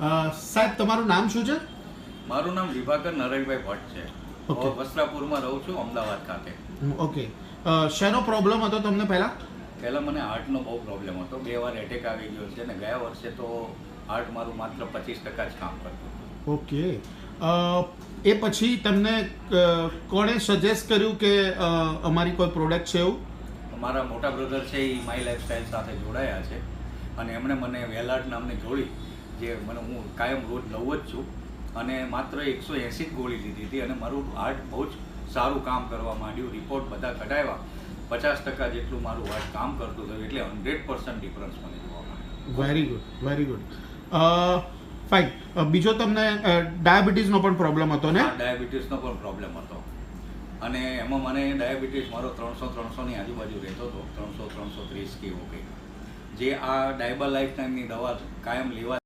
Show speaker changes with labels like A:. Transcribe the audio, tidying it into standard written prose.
A: સાહેબ તમારું નામ શું છે?
B: મારું નામ વિભાકર નરેશભાઈ ભટ્ટ છે.
A: Okay.
B: હું વસ્ત્રાપુરમાં રહું છું, અમદાવાદ ખાતે.
A: ઓકે. શેનો પ્રોબ્લેમ હતો તમને પહેલાં?
B: પહેલાં મને હાર્ટનો બહુ પ્રોબ્લેમ હતો. 2 વાર એટેક આવી ગયો છે ને ગયા વર્ષે તો હાર્ટ મારું માત્ર 25% જ કામ કરતું હતું.
A: ઓકે. એ પછી તમને કોણે સજેસ્ટ કર્યું કે અમારી કોઈ પ્રોડક્ટ છે એવું?
B: મારા મોટા બ્રધર છે એ માય લાઈફસ્ટાઈલ સાથે જોડાયા છે અને એમણે મને વેલાર્ડ નામની ગોળી, જે હું કાયમ રોજ લઉં જ છું, અને માત્ર 180 જ ગોળી લીધી હતી અને મારું હાર્ટ બહુ જ સારું કામ કરવા માંડ્યું. રિપોર્ટ બધા કઢાવ્યા, 50% જેટલું મારું હાર્ટ કામ કરતું થયું, એટલે 100% ડિફરન્સ મને જોવા મળ્યો.
A: Very good, very good. Fine. બીજો તમને ડાયાબિટીસનો પણ પ્રોબ્લેમ હતો ને?
B: ડાયાબિટીસનો પણ પ્રોબ્લેમ હતો અને એમાં મને ડાયાબિટીસ મારો 300-300ની આજુબાજુ રહેતો હતો, 300-330 કે એવો કંઈક, જે આ ડાયબા લાઈફ ટાઈમની દવા કાયમ લેવા